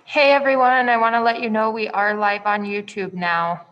Hey everyone, I want to let you know we are live on YouTube now.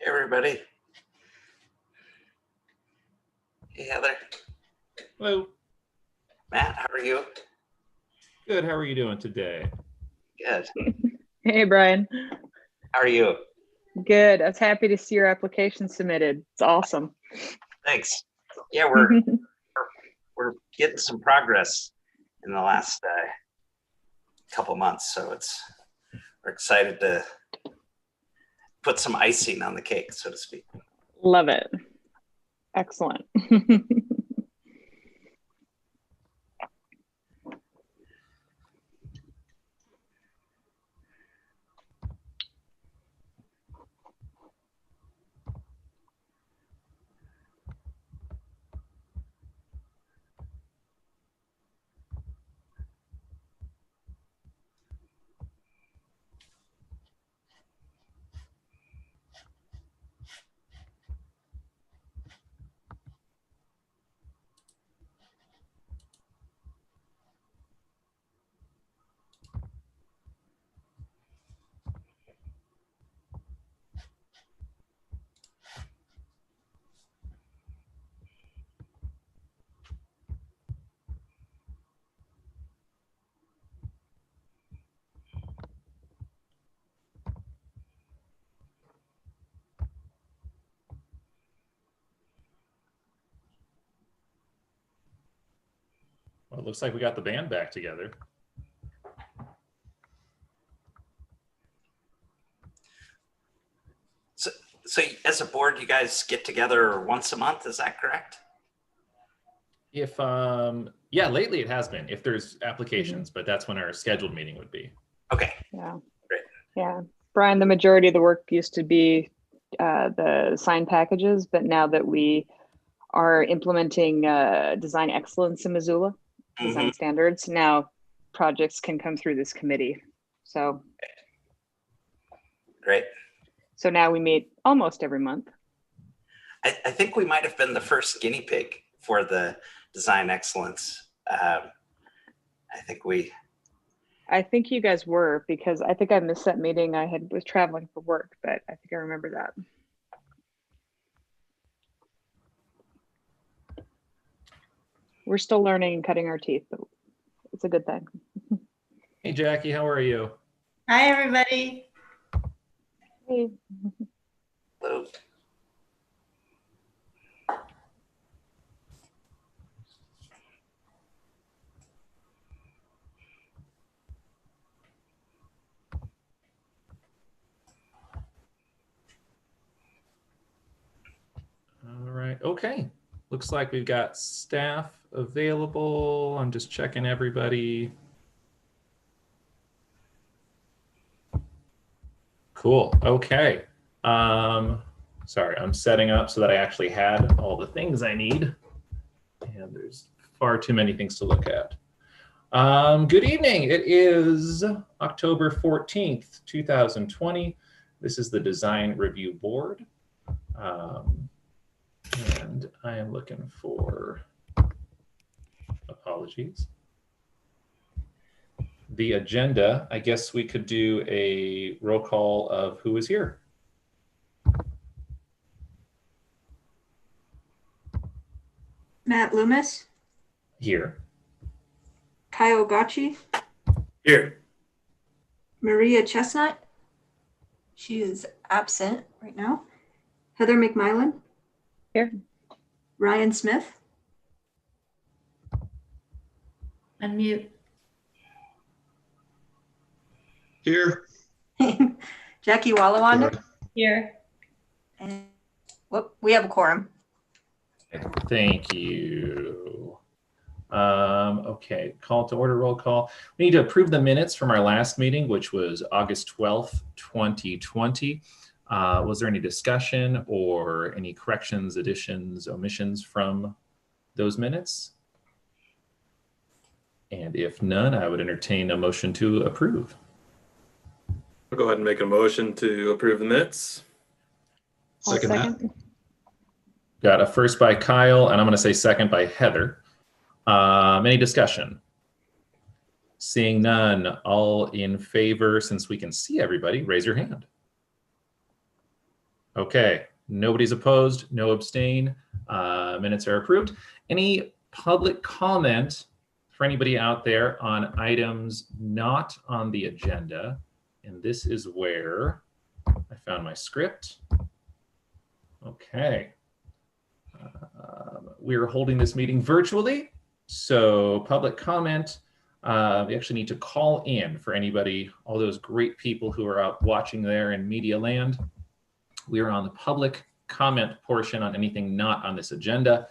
Hey everybody. Hey Heather. Hello. Matt, how are you? Good. How are you doing today? Good. Hey, Brian. How are you? Good. I was happy to see your application submitted. It's awesome. Thanks. Yeah, we're getting some progress in the last couple months, so we're excited to put some icing on the cake, so to speak. Love it. Excellent. Well, it looks like we got the band back together. So as a board, you guys get together once a month, is that correct? If yeah, lately it has been, if there's applications, but that's when our scheduled meeting would be. Okay. Yeah. Great. Yeah. Brian, the majority of the work used to be the sign packages, but now that we are implementing design excellence in Missoula, design standards, now projects can come through this committee. So Great. So now we meet almost every month. I think we might have been the first guinea pig for the design excellence. I think you guys were, because I think I missed that meeting. I was traveling for work, but I think I remember that. We're still learning and cutting our teeth, but it's a good thing. Hey, Jackie, how are you? Hi, everybody. Hey. Hello. All right. Okay. Looks like we've got staff available. I'm just checking everybody. Cool. Okay. Sorry, I'm setting up so that I actually had all the things I need. And there's far too many things to look at. Good evening. It is October 14th, 2020. This is the Design Review Board. And I am looking for, apologies. The agenda, I guess we could do a roll call of who is here. Matt Loomis. Here. Kyle Gacci. Here. Maria Chestnut. She is absent right now. Heather McMillan. Here. Ryan Smith. Unmute. Here. Jackie Wallawanda. Here. And whoop, we have a quorum. Thank you. Okay, call to order, roll call. We need to approve the minutes from our last meeting, which was August 12th, 2020. Was there any discussion or any corrections, additions, omissions from those minutes? And if none, I would entertain a motion to approve. I'll go ahead and make a motion to approve the minutes. I'll second. Got a first by Kyle, and I'm going to say second by Heather. Any discussion? Seeing none, all in favor, since we can see everybody, raise your hand. Okay, nobody's opposed, no abstain. Minutes are approved. Any public comment for anybody out there on items not on the agenda? And this is where I found my script. Okay. We're holding this meeting virtually, so public comment, we actually need to call in for anybody, all those great people who are out watching there in media land. We are on the public comment portion on anything not on this agenda.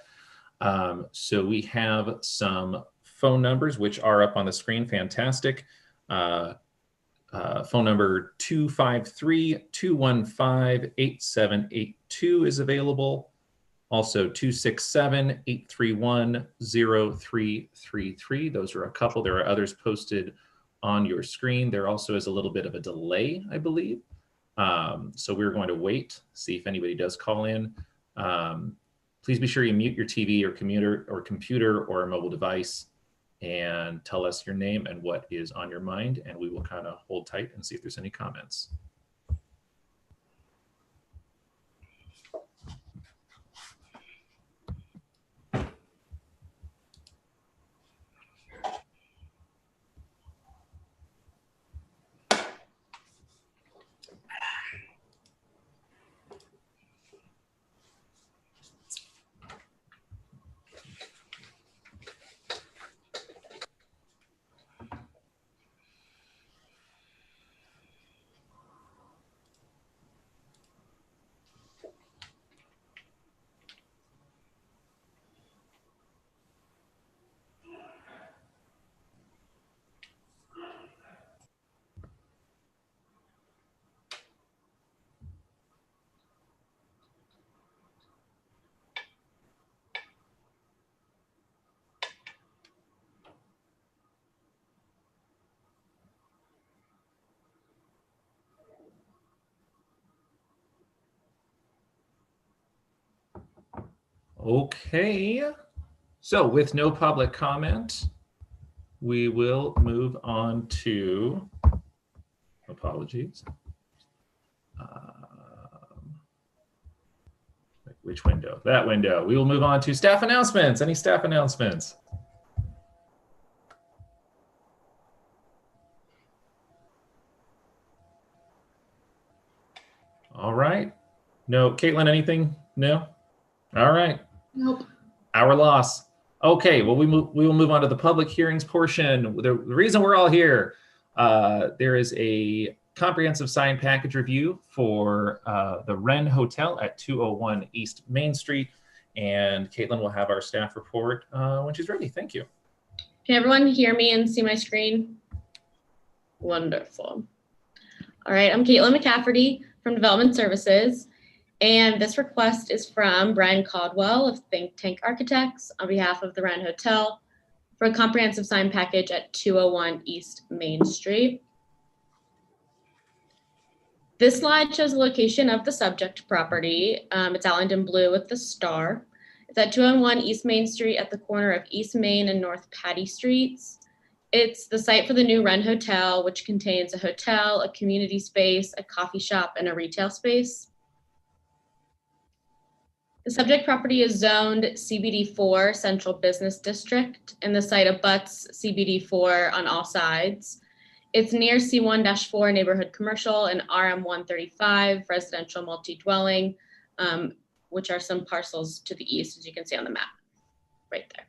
So we have some phone numbers, which are up on the screen, fantastic. Phone number 253-215-8782 is available. Also 267-831-0333. Those are a couple. There are others posted on your screen. There also is a little bit of a delay, I believe. So we're going to wait, see if anybody does call in. Please be sure you mute your TV or computer or a mobile device and tell us your name and what is on your mind, and we will kind of hold tight and see if there's any comments. Okay, so with no public comment, we will move on to, apologies. Which window? That window. We will move on to staff announcements. Any staff announcements? All right. No, Caitlin, anything? No? All right. Nope. Our loss. Okay, well, we will move on to the public hearings portion. The reason we're all here, there is a comprehensive sign package review for the Wren Hotel at 201 East Main Street. And Caitlin will have our staff report when she's ready. Thank you. Can everyone hear me and see my screen? Wonderful. All right, I'm Caitlin McCafferty from Development Services. And this request is from Brian Caldwell of Think Tank Architects on behalf of the Wren Hotel for a comprehensive sign package at 201 East Main Street. This slide shows the location of the subject property. It's outlined in blue with the star. It's at 201 East Main Street at the corner of East Main and North Patty Streets. It's the site for the new Wren Hotel, which contains a hotel, a community space, a coffee shop, and a retail space. The subject property is zoned CBD4 Central Business District, and the site abuts CBD4 on all sides. It's near C1-4 neighborhood commercial and RM135 residential multi-dwelling, which are some parcels to the east, as you can see on the map right there.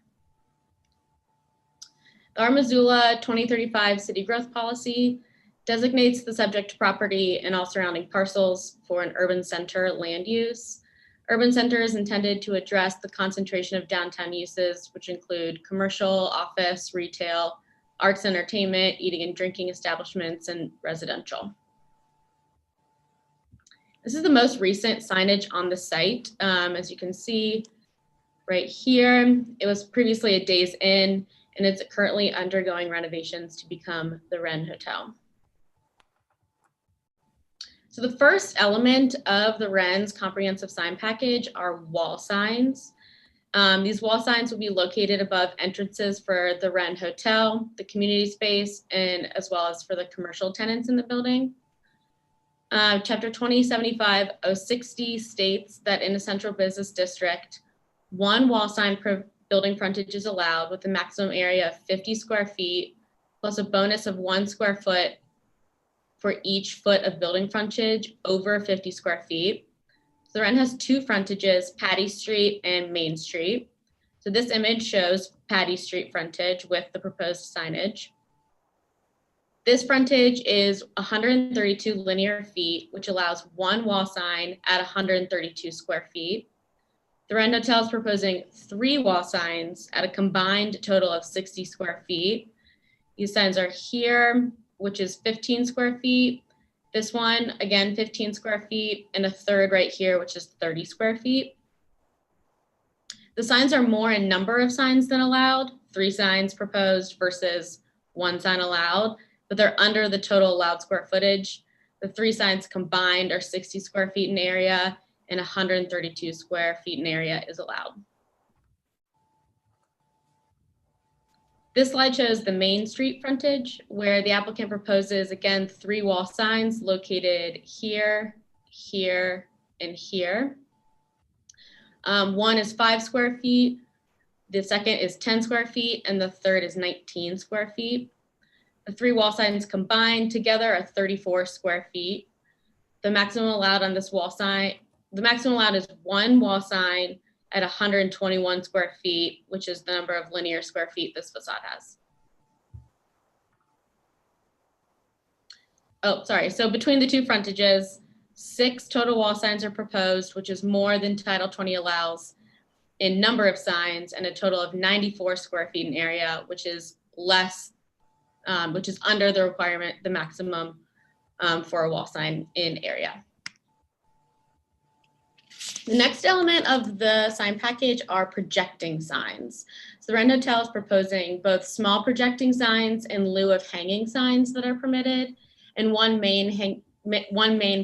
The Missoula 2035 City Growth Policy designates the subject property and all surrounding parcels for an urban center land use. Urban center is intended to address the concentration of downtown uses, which include commercial, office, retail, arts, entertainment, eating and drinking establishments, and residential. This is the most recent signage on the site. As you can see right here, it was previously a Days Inn, and it's currently undergoing renovations to become the Wren Hotel. So the first element of the Wren's comprehensive sign package are wall signs. These wall signs will be located above entrances for the Wren Hotel, the community space, and as well as for the commercial tenants in the building. Chapter 2075-060 states that in a central business district, one wall sign per building frontage is allowed with a maximum area of 50 square feet, plus a bonus of 1 square foot for each foot of building frontage over 50 square feet. So the Wren has 2 frontages, Patty Street and Main Street. So this image shows Patty Street frontage with the proposed signage. This frontage is 132 linear feet, which allows 1 wall sign at 132 square feet. The Wren Hotel is proposing 3 wall signs at a combined total of 60 square feet. These signs are here, which is 15 square feet. This one, again, 15 square feet, and a third right here, which is 30 square feet. The signs are more in number of signs than allowed, 3 signs proposed versus 1 sign allowed, but they're under the total allowed square footage. The 3 signs combined are 60 square feet in area, and 132 square feet in area is allowed. This slide shows the Main Street frontage, where the applicant proposes, again, 3 wall signs located here, here, and here. One is 5 square feet, the second is 10 square feet, and the third is 19 square feet. The 3 wall signs combined together are 34 square feet. The maximum allowed on this wall sign, the maximum allowed is 1 wall sign at 121 square feet, which is the number of linear square feet this facade has. Oh, sorry. So between the 2 frontages, 6 total wall signs are proposed, which is more than Title 20 allows in number of signs, and a total of 94 square feet in area, which is less, which is under the requirement, the maximum for a wall sign in area. The next element of the sign package are projecting signs. So the Wren Hotel is proposing both small projecting signs in lieu of hanging signs that are permitted, and one main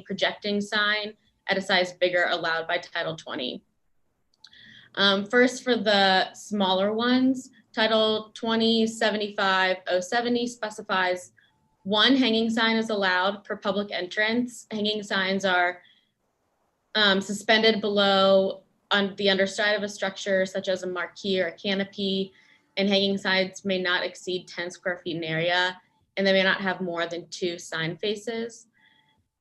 projecting sign at a size bigger allowed by Title 20. First, for the smaller ones, Title 2075-070 specifies 1 hanging sign is allowed per public entrance. Hanging signs are suspended below on the underside of a structure, such as a marquee or a canopy, and hanging signs may not exceed 10 square feet in area, and they may not have more than 2 sign faces.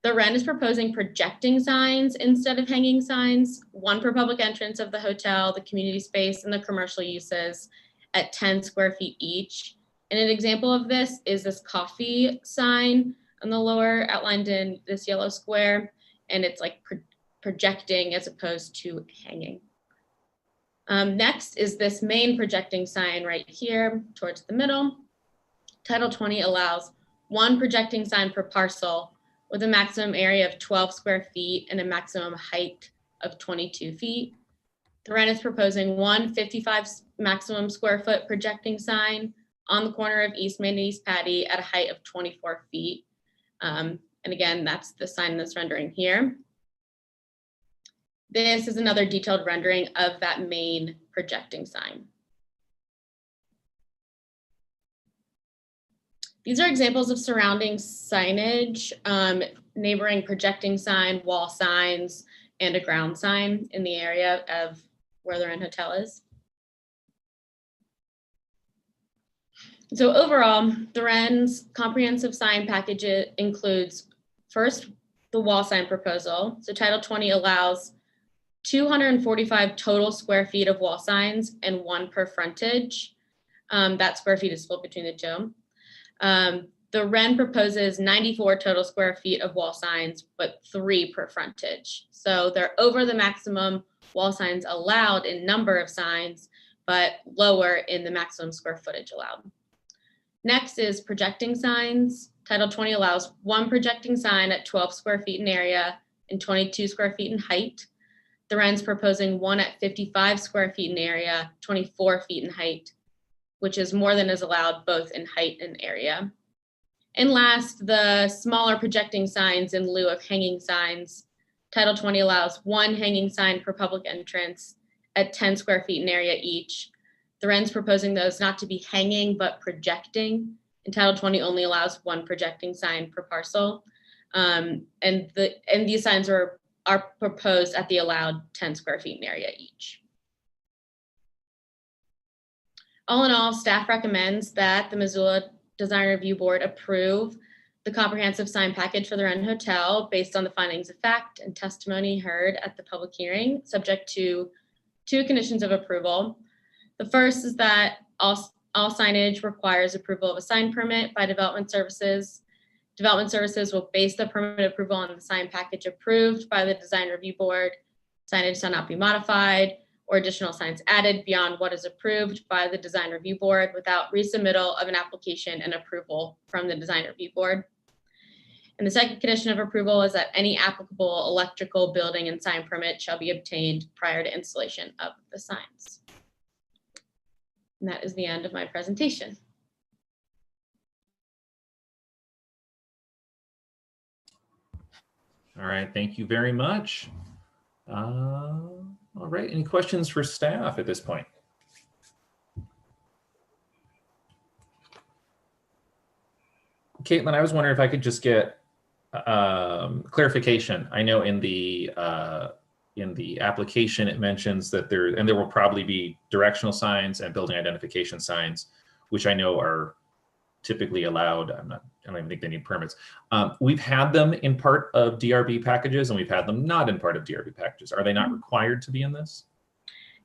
The Wren is proposing projecting signs instead of hanging signs, 1 per public entrance of the hotel, the community space, and the commercial uses at 10 square feet each. And an example of this is this coffee sign on the lower, outlined in this yellow square, and it's like projecting as opposed to hanging. Next is this main projecting sign right here towards the middle. Title 20 allows 1 projecting sign per parcel with a maximum area of 12 square feet and a maximum height of 22 feet. The Wren is proposing 1 55 maximum square foot projecting sign on the corner of East Main and East Patty at a height of 24 feet. And again, that's the sign that's rendering here. This is another detailed rendering of that main projecting sign. These are examples of surrounding signage, neighboring projecting sign, wall signs, and a ground sign in the area of where the Wren Hotel is. So overall, the REN's comprehensive sign package includes first the wall sign proposal. So Title 20 allows 245 total square feet of wall signs and 1 per frontage. That square feet is split between the two. The REN proposes 94 total square feet of wall signs, but 3 per frontage. So they're over the maximum wall signs allowed in number of signs, but lower in the maximum square footage allowed. Next is projecting signs. Title 20 allows 1 projecting sign at 12 square feet in area and 22 square feet in height. The REN's proposing 1 at 55 square feet in area, 24 feet in height, which is more than is allowed both in height and area. And last, the smaller projecting signs in lieu of hanging signs. Title 20 allows 1 hanging sign per public entrance at 10 square feet in area each. The REN's proposing those not to be hanging, but projecting. And Title 20 only allows 1 projecting sign per parcel. And these signs are proposed at the allowed 10 square feet in area each. All in all, staff recommends that the Missoula Design Review Board approve the comprehensive sign package for the Wren Hotel based on the findings of fact and testimony heard at the public hearing, subject to 2 conditions of approval. The first is that all signage requires approval of a sign permit by Development Services. Development Services will base the permit approval on the sign package approved by the Design Review Board. Signage shall not be modified or additional signs added beyond what is approved by the Design Review Board without resubmittal of an application and approval from the Design Review Board. And the second condition of approval is that any applicable electrical, building, and sign permit shall be obtained prior to installation of the signs. And that is the end of my presentation. All right, thank you very much. All right, any questions for staff at this point? Caitlin, I was wondering if I could just get clarification. I know in the application it mentions that there will probably be directional signs and building identification signs, which I know are typically allowed. I don't even think they need permits. We've had them in part of DRB packages and we've had them not in part of DRB packages. Are they not required to be in this?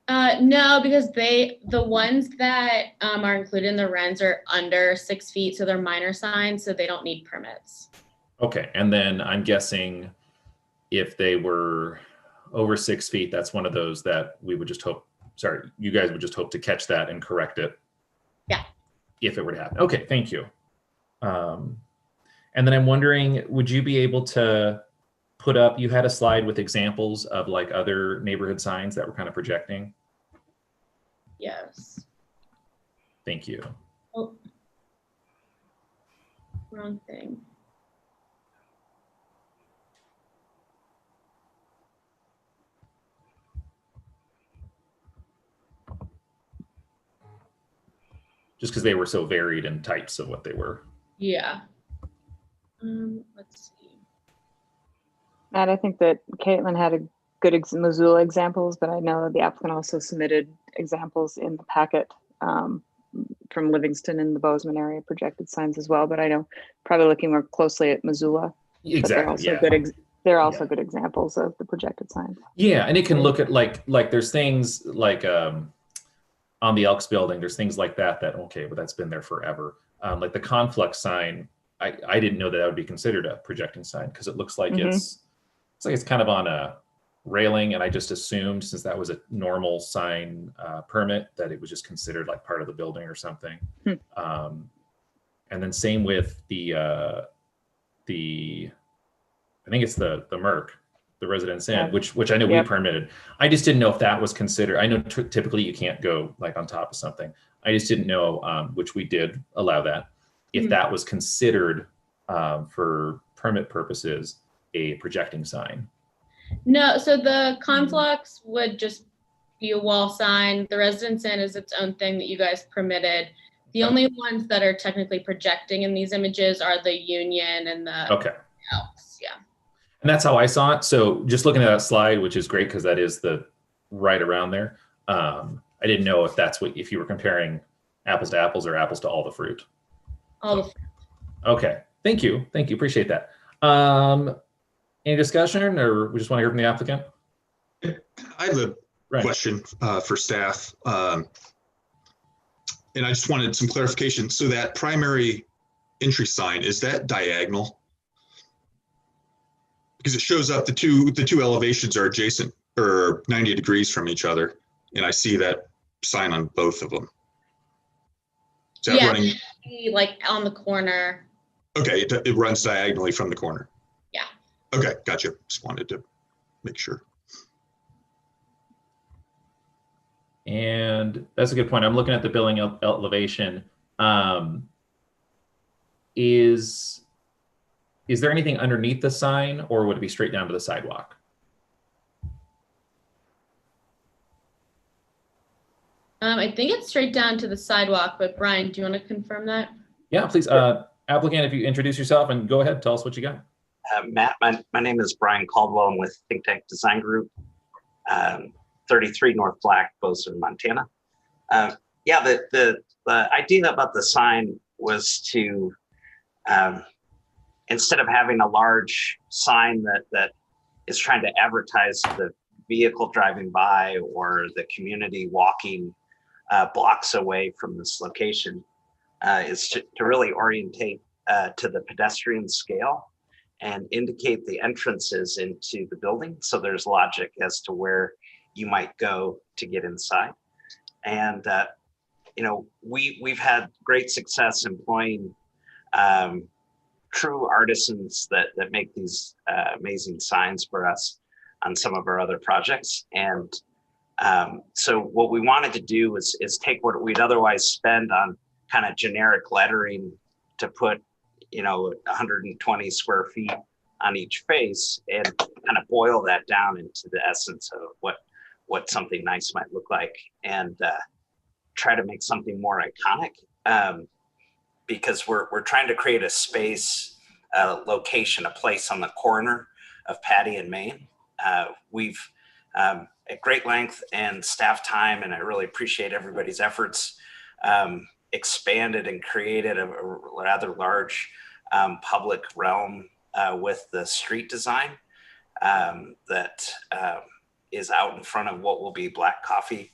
No, because the ones that are included in the RENs are under 6 feet, so they're minor signs, so they don't need permits. Okay, and then I'm guessing if they were over 6 feet, that's one of those that we would just hope, sorry, you guys would just hope to catch that and correct it. Yeah. If it were to happen. Okay, thank you. And then I'm wondering, would you be able to put up, you had a slide with examples of like other neighborhood signs that were kind of projecting? Yes. Thank you. Oh, wrong thing. Just because they were so varied in types of what they were. Yeah. Let's see. Matt, I think that Caitlin had a good Missoula examples, but I know that the applicant also submitted examples in the packet from Livingston and the Bozeman area projected signs as well. But I know probably looking more closely at Missoula. Exactly. They're also good examples of the projected signs. Yeah, and it can look at like there's things like on the Elks building, there's things like that okay, but that's been there forever. Like the conflux sign, I didn't know that would be considered a projecting sign because it looks like it's kind of on a railing, and I just assumed since that was a normal sign permit that it was just considered like part of the building or something. And then same with the I think it's the Merc, the Residence Inn, which I know we permitted. I just didn't know if that was considered. I know typically you can't go like on top of something. I just didn't know, which we did allow that, if that was considered for permit purposes a projecting sign. No, so the conflux would just be a wall sign. The Residence Inn is its own thing that you guys permitted. The only ones that are technically projecting in these images are the Union and the Elks. Yeah. And that's how I saw it. So just looking at that slide, which is great because that is the right around there. I didn't know if that's if you were comparing apples to apples or apples to all the fruit? All the Okay, thank you. Appreciate that. Any discussion, or we just want to hear from the applicant? I have a Right. question for staff. And I just wanted some clarification. So that primary entry sign, is that diagonal? Because it shows up the two elevations are adjacent or 90 degrees from each other. And I see that sign on both of them. Is that Yeah. running? like on the corner. Okay, it runs diagonally from the corner. Yeah. Okay, gotcha. Just wanted to make sure. And that's a good point. I'm looking at the building elevation. Is there anything underneath the sign, or would it be straight down to the sidewalk? I think it's straight down to the sidewalk, but Brian, do you want to confirm that? Yeah, please. Applicant, if you introduce yourself and go ahead, tell us what you got. Matt, my name is Brian Caldwell. I'm with Think Tank Design Group, 33 North Black, Bozeman, Montana. Yeah, the idea about the sign was to, instead of having a large sign that is trying to advertise the vehicle driving by or the community walking blocks away from this location, is to really orientate to the pedestrian scale and indicate the entrances into the building. So there's logic as to where you might go to get inside. And, we've had great success employing true artisans that make these amazing signs for us on some of our other projects. And so what we wanted to do is take what we'd otherwise spend on kind of generic lettering to put 120 square feet on each face and kind of boil that down into the essence of what something nice might look like, and try to make something more iconic, because we're trying to create a space, a location, a place on the corner of Patty and Main. We've at great length and staff time, and I really appreciate everybody's efforts, expanded and created a rather large public realm with the street design that is out in front of what will be Black Coffee.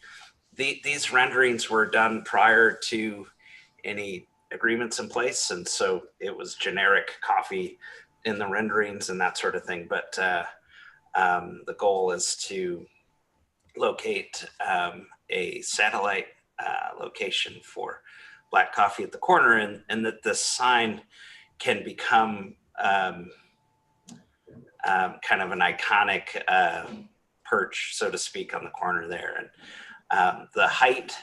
These renderings were done prior to any agreements in place, and so it was generic coffee in the renderings and that sort of thing. But the goal is to locate a satellite location for Black Coffee at the corner, and that the sign can become kind of an iconic perch, so to speak, on the corner there. And the height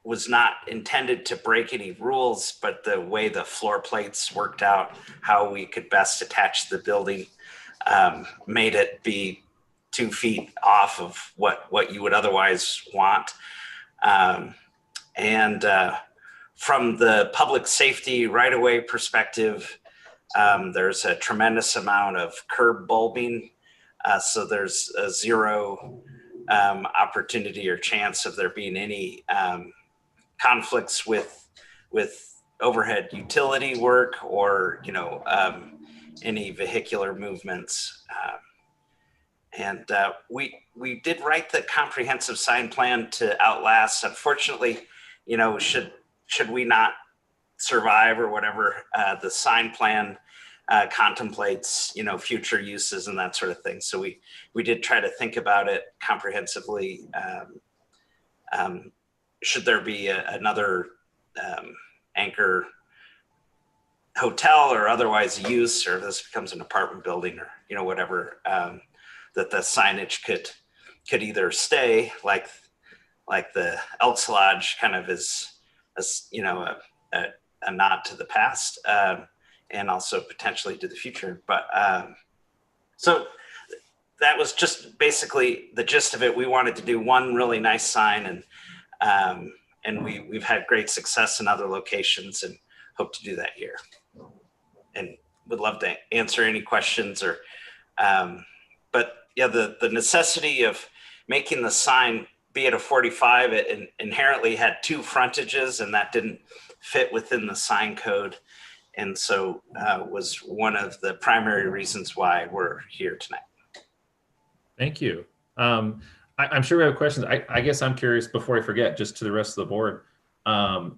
was not intended to break any rules, but the way the floor plates worked out, how we could best attach the building, made it be 2 feet off of what you would otherwise want. And from the public safety right-of-way perspective, there's a tremendous amount of curb bulbing. So there's a zero opportunity or chance of there being any conflicts with overhead utility work or any vehicular movements. And we did write the comprehensive sign plan to outlast. Unfortunately, should we not survive or whatever, the sign plan contemplates future uses and that sort of thing. So we did try to think about it comprehensively. Should there be another anchor hotel or otherwise use, or this becomes an apartment building or whatever, that the signage could either stay like the Elks Lodge kind of is a nod to the past, and also potentially to the future. But so that was just basically the gist of it. We wanted to do one really nice sign, and we've had great success in other locations and hope to do that here. And would love to answer any questions or, but yeah, the necessity of making the sign be at a 45, it inherently had 2 frontages, and that didn't fit within the sign code. And so was one of the primary reasons why we're here tonight. Thank you. I'm sure we have questions. I guess I'm curious, before I forget, just to the rest of the board,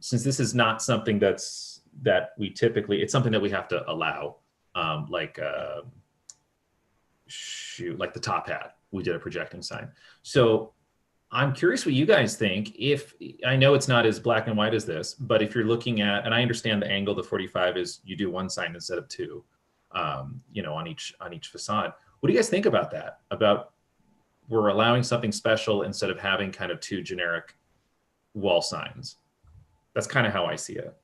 since this is not something that we typically, it's something that we have to allow, like the top hat, we did a projecting sign. So I'm curious what you guys think. If, I know it's not as black and white as this, but if you're looking at, and I understand the angle, the 45 is you do 1 sign instead of 2, you know, on each facade. What do you guys think about that? About we're allowing something special instead of having kind of 2 generic wall signs? That's kind of how I see it.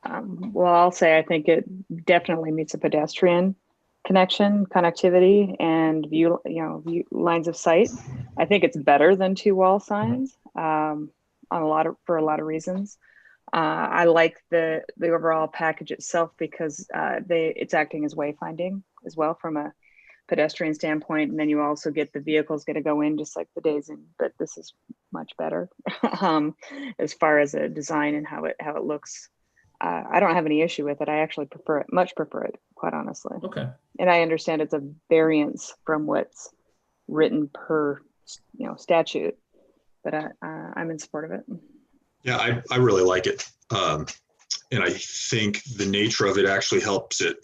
Well, I'll say I think it definitely meets a pedestrian connectivity and view lines of sight. I think it's better than 2 wall signs for a lot of reasons. I like the overall package itself because it's acting as wayfinding as well from a pedestrian standpoint, and then you also get the vehicles going to go in just like the days in, but this is much better as far as a design and how it looks. I don't have any issue with it. I actually much prefer it, quite honestly. Okay. And I understand it's a variance from what's written per, statute, but I'm in support of it. Yeah, I really like it. And I think the nature of it actually helps it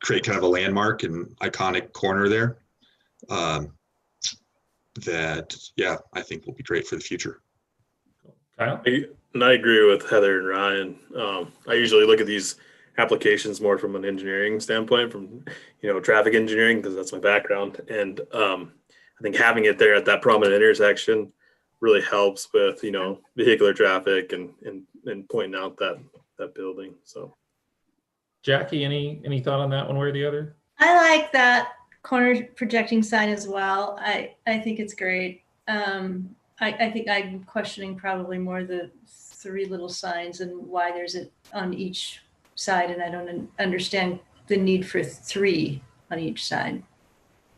create kind of a landmark and iconic corner there. That, yeah, I think will be great for the future. Kyle? And I agree with Heather and Ryan. I usually look at these applications more from an engineering standpoint, from traffic engineering, because that's my background. And I think having it there at that prominent intersection really helps with vehicular traffic and pointing out that building. So, Jackie, any thought on that one way or the other? I like that corner projecting sign as well. I think it's great. I think I'm questioning probably more the 3 little signs and why there's it on each side, and I don't understand the need for 3 on each side.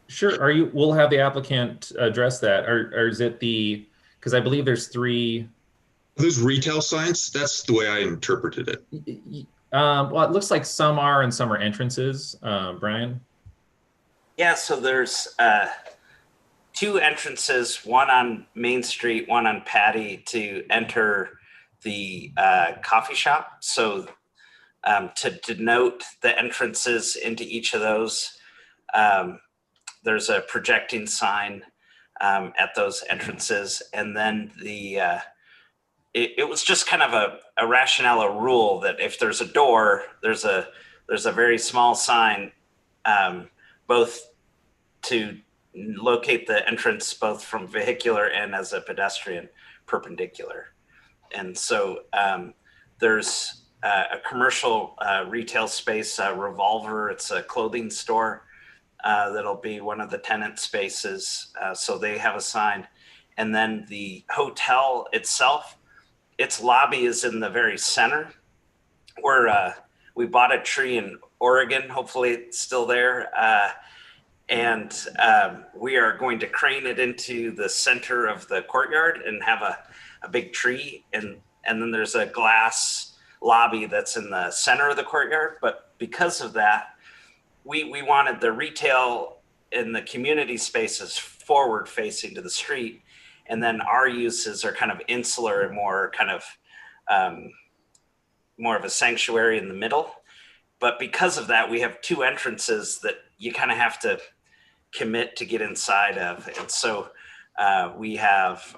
Sure. We'll have the applicant address that, or is it because I believe there's 3. Those retail signs, that's the way I interpreted it. Well, it looks like some are and some are entrances. Brian? Yeah, so there's 2 entrances, one on Main Street, one on Patty, to enter the coffee shop. So to denote the entrances into each of those, there's a projecting sign at those entrances. And then it was just kind of a rationale, a rule that if there's a door, there's a very small sign, both to locate the entrance both from vehicular and as a pedestrian perpendicular. And so there's a commercial retail space, Revolver. It's a clothing store that'll be one of the tenant spaces. So they have a sign. And then the hotel itself, its lobby is in the very center where we bought a tree in Oregon. Hopefully it's still there. And we are going to crane it into the center of the courtyard and have a big tree. And then there's a glass lobby that's in the center of the courtyard. But because of that, we wanted the retail and the community spaces forward facing to the street. And then our uses are kind of insular and more kind of more of a sanctuary in the middle. But because of that, we have 2 entrances that you kind of have to commit to get inside of. And so we have,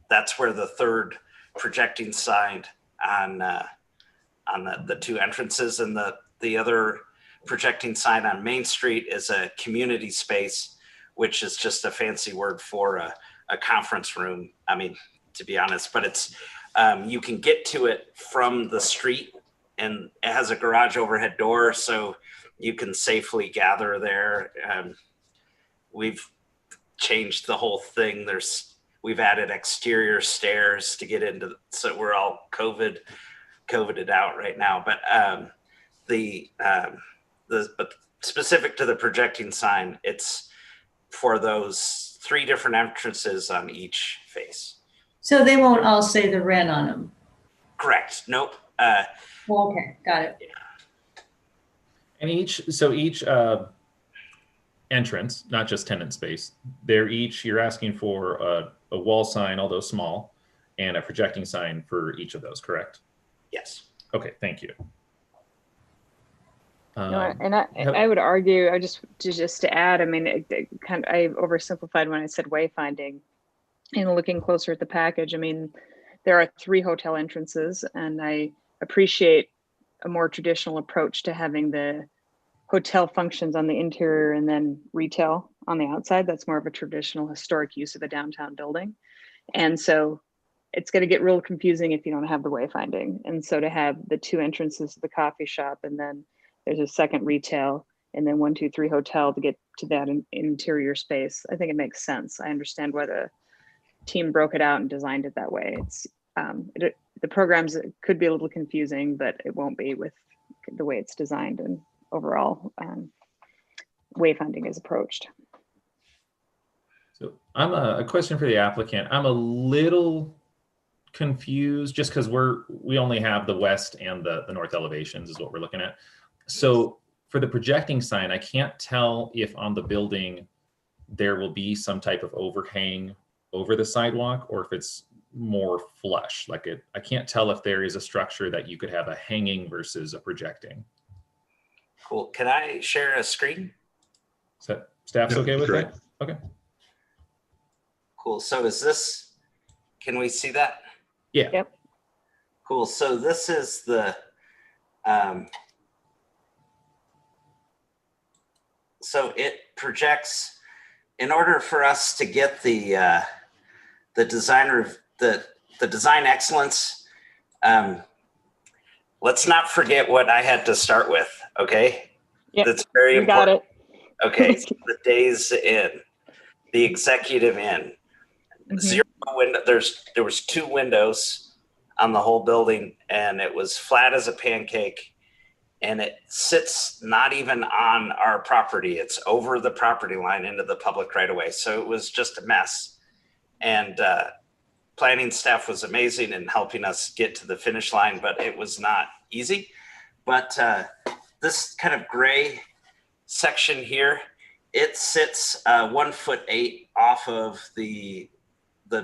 that's where the 3rd projecting sign on the 2 entrances, and the other projecting sign on Main Street is a community space, which is just a fancy word for a conference room. I mean, to be honest, but it's, you can get to it from the street, and it has a garage overhead door, so you can safely gather there. We've changed the whole thing. We've added exterior stairs to get into, so we're all COVIDed out right now. But but specific to the projecting sign, it's for those 3 different entrances on each face. So they won't all say the rent on them. Correct. Nope. Okay, got it. And each entrance, not just tenant space, you're asking for a wall sign, although small, and a projecting sign for each of those, correct? Yes. Okay, thank you. I would argue, just to add, I mean, I oversimplified when I said wayfinding, and looking closer at the package. I mean, there are 3 hotel entrances, and I appreciate a more traditional approach to having the hotel functions on the interior and then retail on the outside. That's more of a traditional historic use of a downtown building. And so it's going to get real confusing if you don't have the wayfinding. And so to have the 2 entrances to the coffee shop, and then there's a second retail, and then 1, 2, 3 hotel to get to that interior space, I think it makes sense. I understand why the team broke it out and designed it that way. It's the programs could be a little confusing, but it won't be with the way it's designed and overall wayfinding is approached. So I'm a question for the applicant. I'm a little confused just because we only have the west and the north elevations is what we're looking at. So for the projecting sign, I can't tell if on the building there will be some type of overhang over the sidewalk or if it's more flush. I can't tell if there is a structure that you could have a hanging versus a projecting. Cool. Can I share a screen? Is that staff's okay with that? Okay. Cool. So can we see that? Yeah. Yep. Cool. So this is the, so it projects, in order for us to get the design excellence, let's not forget what I had to start with. Okay. Yep. That's very You got important. it. Okay. So the days in, the executive in, 0 window. There was 2 windows on the whole building, and it was flat as a pancake, and it sits not even on our property. It's over the property line into the public right away. So it was just a mess. And planning staff was amazing in helping us get to the finish line, but it was not easy. But this kind of gray section here, it sits 1'8" off of the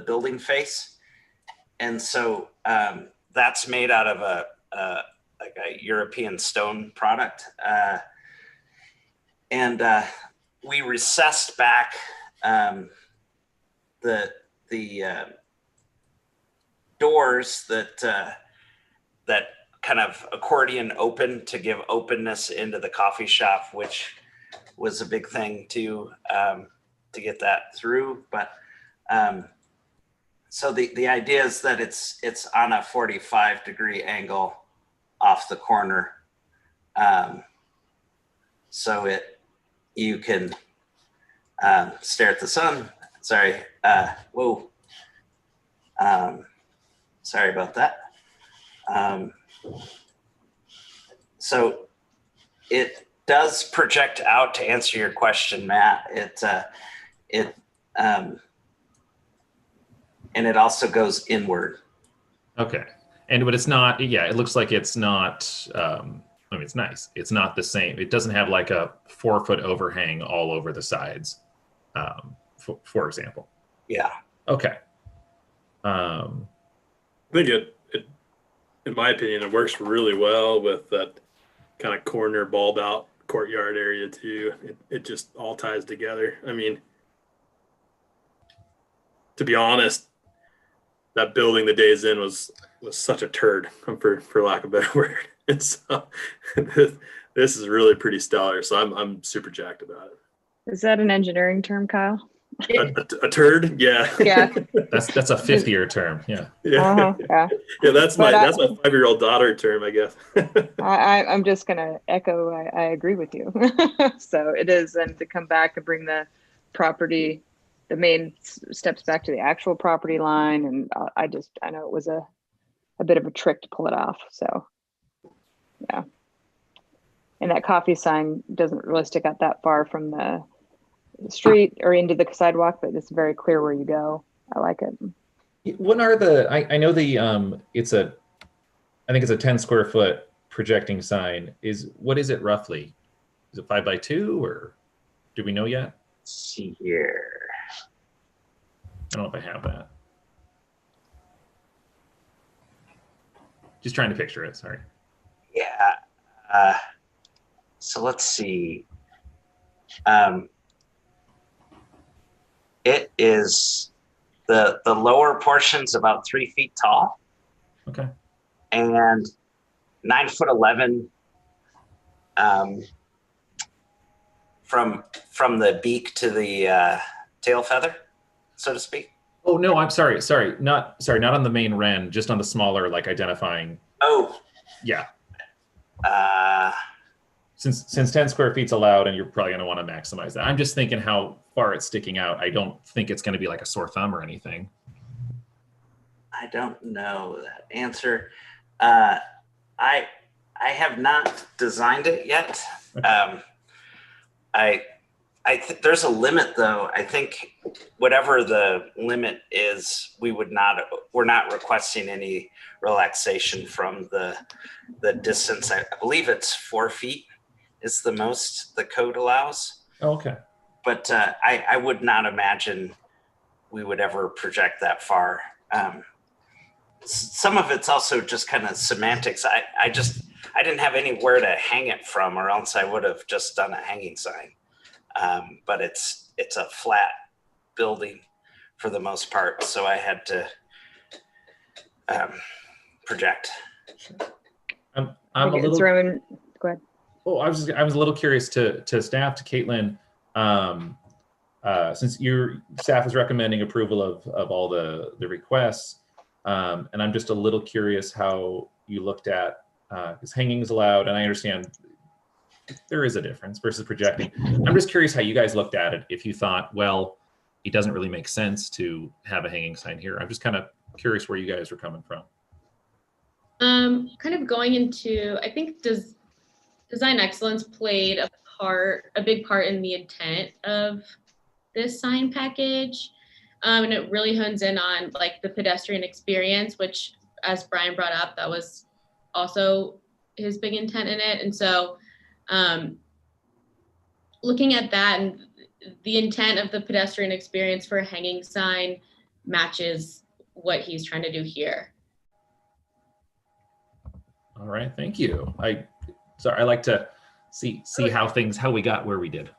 building face. And so that's made out of like a European stone product. And we recessed back the doors that kind of accordion open to give openness into the coffee shop, which was a big thing to get that through. But so the idea is that it's on a 45-degree angle off the corner, so you can stare at the sun. Sorry, whoa. Sorry about that. So it does project out, to answer your question, Matt. And it also goes inward. Okay. But it's not, it looks like it's not, I mean, it's nice. It's not the same. It doesn't have like a 4-foot overhang all over the sides, for example. Yeah. Okay. I think it, in my opinion, it works really well with that kind of corner bulb out courtyard area too. It just all ties together. I mean, to be honest, that building the days in was such a turd, for lack of a better word. And so this is really pretty stellar. So I'm super jacked about it. Is that an engineering term, Kyle? A turd? Yeah. Yeah. That's a 50-year term. Yeah. Yeah. Yeah. Yeah. That's my 5-year-old daughter term, I guess. I'm just gonna echo. I agree with you. So it is, and to come back and bring the property, the main steps back to the actual property line, and I know it was a bit of a trick to pull it off. So yeah, and that coffee sign doesn't really stick out that far from the street or into the sidewalk, but it's very clear where you go. I like it. What are the, I know the, I think it's a 10 square foot projecting sign. What is it roughly? Is it 5x2 or do we know yet? Let's see here. I don't know if I have that. Just trying to picture it, sorry. Yeah. So let's see. It is the lower portion's about 3 feet tall. Okay. And 9'11" from the beak to the tail feather, so to speak. Oh no, I'm sorry. Not on the main wren, just on the smaller, like identifying. Oh. Yeah. Uh, Since 10 square feet's allowed, and you're probably going to want to maximize that. I'm just thinking how far it's sticking out. I don't think it's going to be like a sore thumb or anything. I don't know that answer. I have not designed it yet. Okay. I think there's a limit though. I think whatever the limit is, we're not requesting any relaxation from the distance. I believe it's 4 feet is the most the code allows. Oh, okay. But I would not imagine we would ever project that far. Some of it's also just kind of semantics. I didn't have anywhere to hang it from, or else I would have just done a hanging sign. But it's a flat building for the most part, so I had to project. I'm a little. Go ahead. Oh, I was a little curious to staff, to Caitlin, since your staff is recommending approval of all the requests, and I'm just a little curious how you looked at, because hanging is allowed, and I understand there is a difference versus projecting. I'm just curious how you guys looked at it. If you thought, well, it doesn't really make sense to have a hanging sign here. I'm just kind of curious where you guys are coming from. Kind of going into, I think design excellence played a big part in the intent of this sign package. And it really hones in on like the pedestrian experience, which, as Brian brought up, that was also his big intent in it. And so looking at that, and the intent of the pedestrian experience for a hanging sign matches what he's trying to do here. All right, thank you. I like to see how we got where we did.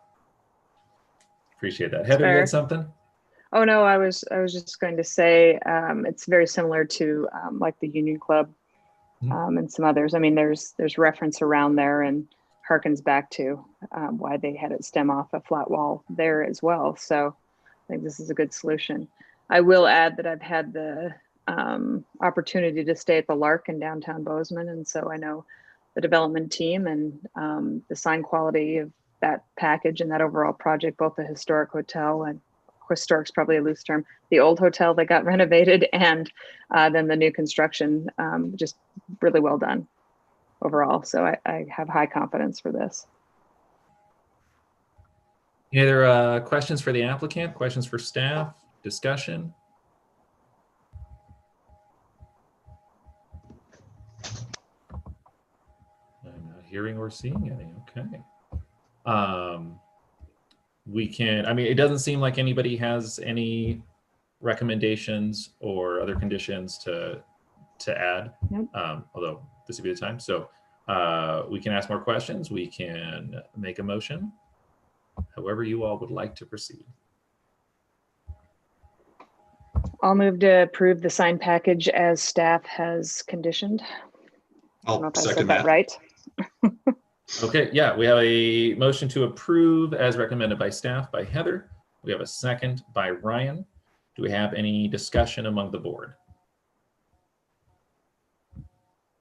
Appreciate that. Heather, you had something? Oh no, I was just going to say it's very similar to like the Union Club and some others. I mean, there's reference around there and harkens back to why they had it stem off a flat wall there as well. So I think this is a good solution. I will add that I've had the opportunity to stay at the Lark in downtown Bozeman, and so I know the development team and the sign quality of that package and that overall project, both the historic hotel, and historic's probably a loose term, the old hotel that got renovated, and then the new construction, just really well done overall. So I have high confidence for this. Any other questions for the applicant? Questions for staff? Discussion? I'm not hearing or seeing any. Okay. It doesn't seem like anybody has any recommendations or other conditions to add. Nope. Although this would be the time. So we can ask more questions. We can make a motion. However you all would like to proceed. I'll move to approve the sign package as staff has conditioned. I don't know I'll if I second said that that. right. Okay, yeah, we have a motion to approve as recommended by staff by Heather. We have a second by Ryan. Do we have any discussion among the board?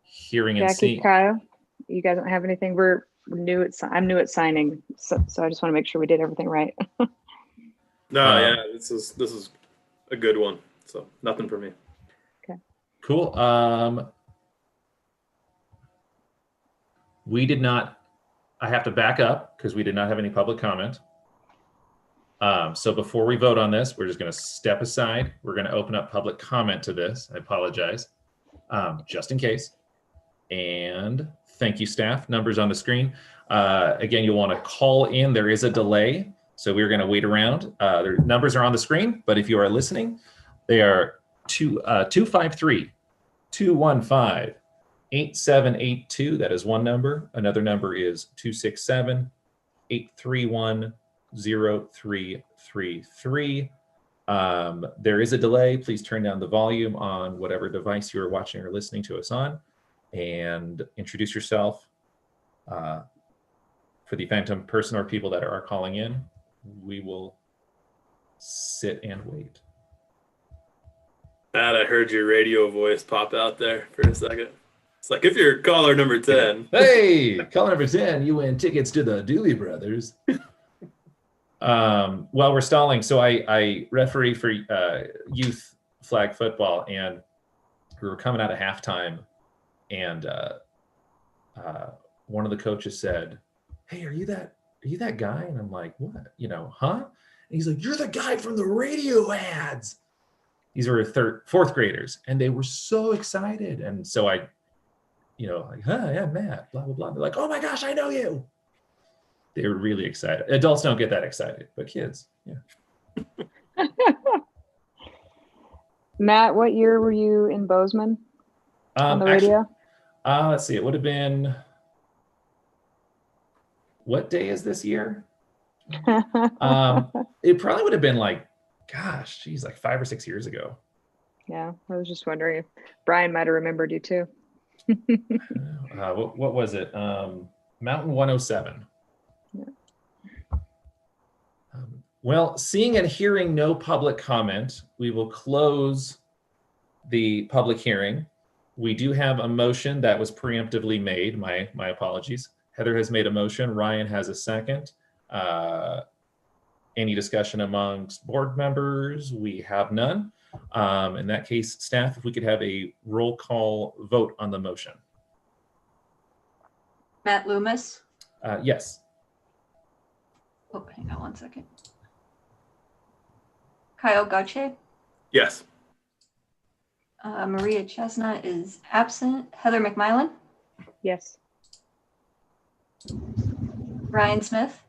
Hearing and Jackie, seeing. Kyle, you guys don't have anything? We're new at, I'm new at signing, so I just want to make sure we did everything right. No, yeah, this is a good one. So nothing for me. Cool. We did not, I have to back up because we did not have any public comment. So before we vote on this, we're just going to step aside. We're going to open up public comment to this. I apologize, just in case. And thank you, staff. Numbers on the screen. Again, you'll want to call in. There is a delay, so we're going to wait around. The numbers are on the screen, but if you are listening, they are 253-215-8782. That is one number. Another number is 267-831-0333. There is a delay. Please turn down the volume on whatever device you are watching or listening to us on, and introduce yourself. For the phantom person or people that are calling in, we will sit and wait. Matt, I heard your radio voice pop out there for a second. It's like, if you're caller number 10. Hey, caller number 10, you win tickets to the Dooley Brothers. While we're stalling, so I referee for youth flag football, and we were coming out of halftime, and one of the coaches said, "Hey, are you that guy?" And I'm like, "What? Huh?" And he's like, "You're the guy from the radio ads." These were fourth graders, and they were so excited. And so I, like, "Huh, yeah, Matt, blah, blah, blah." They're like, "Oh my gosh, I know you." They were really excited. Adults don't get that excited, but kids, yeah. Matt, what year were you in Bozeman on the radio? Let's see, it would have been, what day is this year? It probably would have been like, gosh, geez, like 5 or 6 years ago. Yeah, I was just wondering if Brian might have remembered you too. What was it? Mountain 107. Yeah. Well, seeing and hearing no public comment, we will close the public hearing. We do have a motion that was preemptively made. My apologies. Heather has made a motion. Ryan has a second. Any discussion amongst board members? We have none. In that case, staff, if we could have a roll call vote on the motion. Matt Loomis. Yes. Oh, hang on one second. Kyle Gauthier. Yes. Maria Chestnut is absent. Heather McMillan. Yes. Ryan Smith.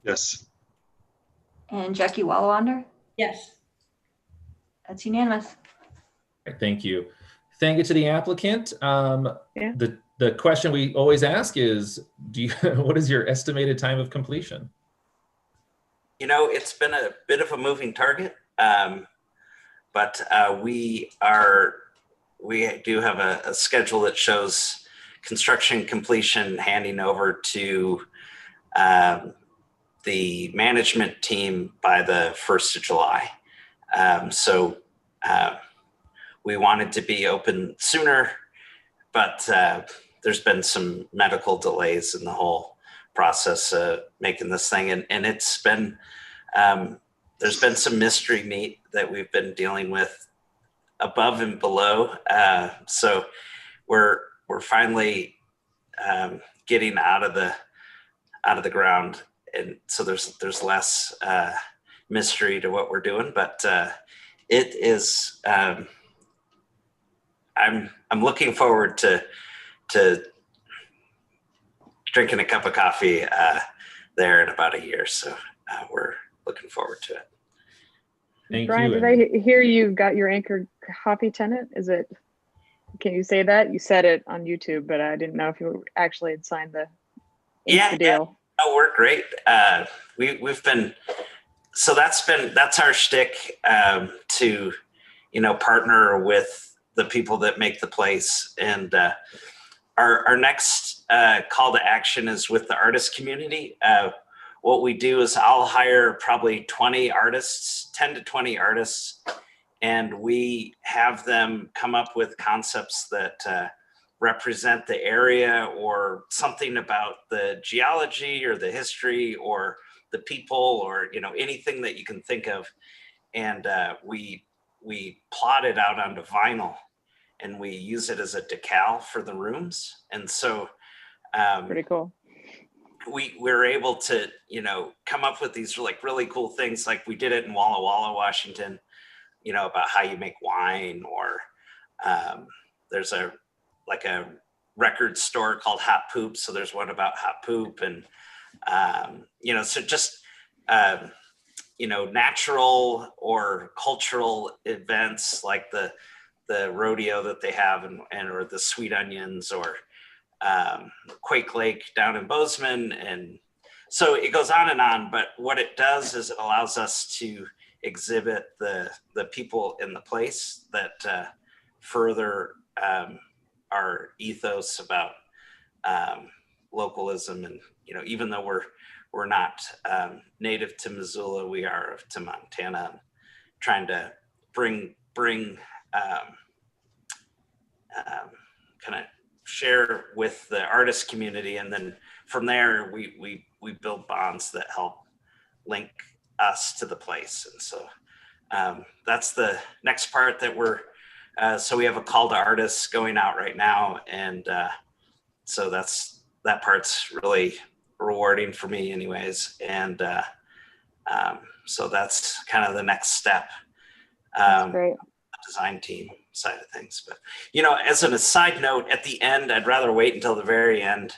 Yes. And Jackie Wallawander. Yes. That's unanimous. Thank you. Thank you to the applicant. Yeah. The question we always ask is, what is your estimated time of completion? It's been a bit of a moving target, but we do have a schedule that shows construction completion handing over to the management team by the 1st of July. So we wanted to be open sooner, but there's been some medical delays in the whole process of making this thing. And it's been, there's been some mystery meat that we've been dealing with above and below. So we're finally getting out of the ground. And so there's less mystery to what we're doing, but it is, I'm looking forward to drinking a cup of coffee there in about a year. So we're looking forward to it. Thank Brian, you. did I hear you got your anchor coffee tenant? Can you say that? You said it on YouTube, but I didn't know if you actually had signed the deal. Yeah. Oh, we're great. We've been, so that's our shtick, to, partner with the people that make the place. And our next call to action is with the artist community. What we do is I'll hire probably 20 artists, 10 to 20 artists, and we have them come up with concepts that represent the area or something about the geology or the history or the people or, anything that you can think of. And we plot it out onto vinyl and we use it as a decal for the rooms. And so Pretty cool. we were able to, come up with these like really cool things. Like we did it in Walla Walla, Washington, about how you make wine, or there's a record store called Hot Poop. So there's one about hot poop, and, so just, natural or cultural events like the rodeo that they have, or the sweet onions, or Quake Lake down in Bozeman. And so it goes on and on, but what it does is it allows us to exhibit the people in the place that further our ethos about localism. And, even though we're not native to Missoula, we are to Montana, and trying to bring kind of share with the artist community. And then from there, we build bonds that help link us to the place. And so that's the next part that so we have a call to artists going out right now. And so that part's really rewarding for me anyways. And so that's kind of the next step. That's great. Design team side of things. But, as a side note, at the end, I'd rather wait until the very end,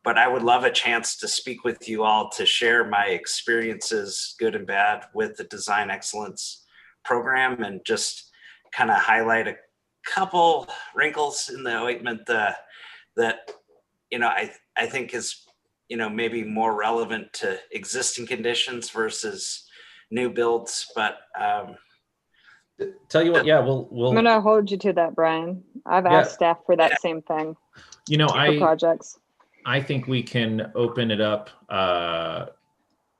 but I would love a chance to speak with you all to share my experiences, good and bad, with the Design Excellence program, and just kind of highlight a couple wrinkles in the ointment that, I think is, maybe more relevant to existing conditions versus new builds. But tell you what, yeah, we'll I'm gonna hold you to that, Brian. I've asked staff for that same thing. For projects. I think we can open it up.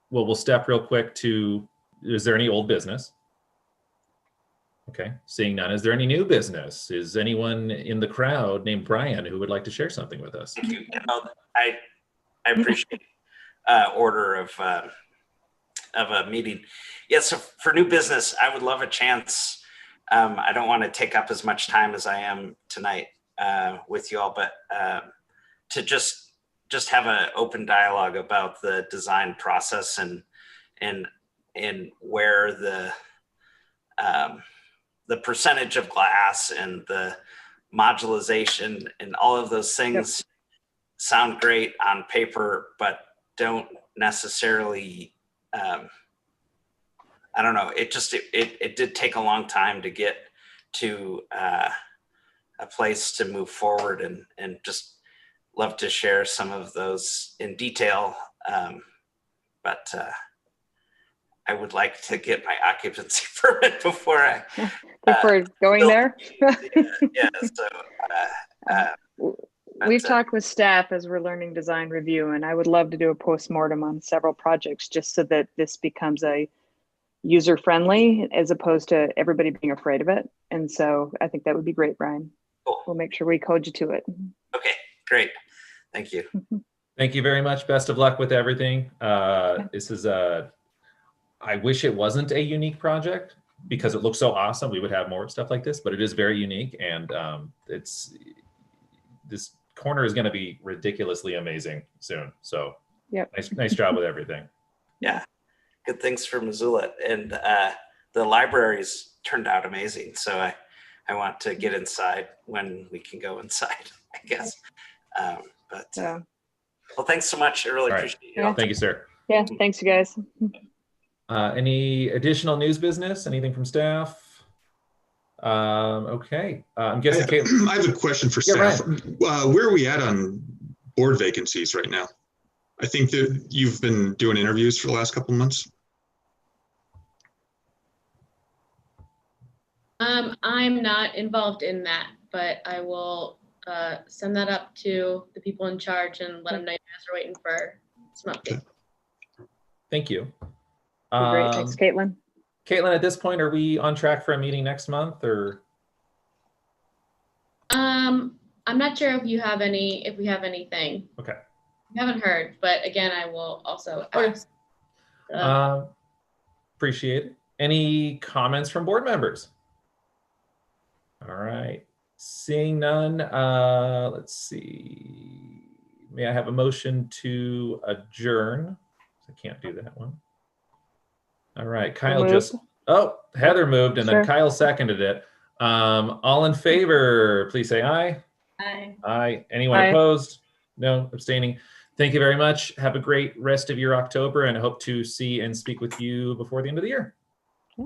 We'll step real quick to, is there any old business? Okay, seeing none. Is there any new business? Is anyone in the crowd named Brian who would like to share something with us? Thank you. I appreciate order of a meeting. Yeah, so for new business, I would love a chance. I don't want to take up as much time as I am tonight with you all, but to just have an open dialogue about the design process, and where the percentage of glass and the modularization and all of those things sound great on paper, but don't necessarily, I don't know. It did take a long time to get to a place to move forward, and just love to share some of those in detail. But I would like to get my occupancy permit before going there. Yeah. So we've talked with staff as we're learning design review, and I would love to do a postmortem on several projects just so that this becomes a user friendly as opposed to everybody being afraid of it. And so I think that would be great, Brian. Cool. We'll make sure we code you to it. Okay, great. Thank you. Thank you very much. Best of luck with everything. This is I wish it wasn't a unique project because it looks so awesome. We would have more stuff like this, but it is very unique, and this corner is going to be ridiculously amazing soon. So nice job with everything. Yeah, good things for Missoula, and the libraries turned out amazing. So I want to get inside when we can go inside, I guess. Well, thanks so much. I really appreciate it. Thank you, sir. Yeah, thanks, you guys. Any additional news business? Anything from staff? Okay. I'm guessing I have a question for staff. Where are we at on board vacancies right now? I think that you've been doing interviews for the last couple of months. I'm not involved in that, but I will send that up to the people in charge and let them know you guys are waiting for some updates. Thank you. Great, thanks, Caitlin. Caitlin, at this point, are we on track for a meeting next month, or? I'm not sure if we have anything. Okay. We haven't heard, but again, I will also ask. Appreciate it. Any comments from board members? All right. Seeing none, let's see. may I have a motion to adjourn? I can't do that one. All right, Kyle moved. just, oh, Heather moved and then Sure. Kyle seconded it. All in favor, please say aye. Aye. Aye. Anyone Aye. opposed? No, abstaining. Thank you very much. Have a great rest of your October and I hope to see and speak with you before the end of the year. Bye,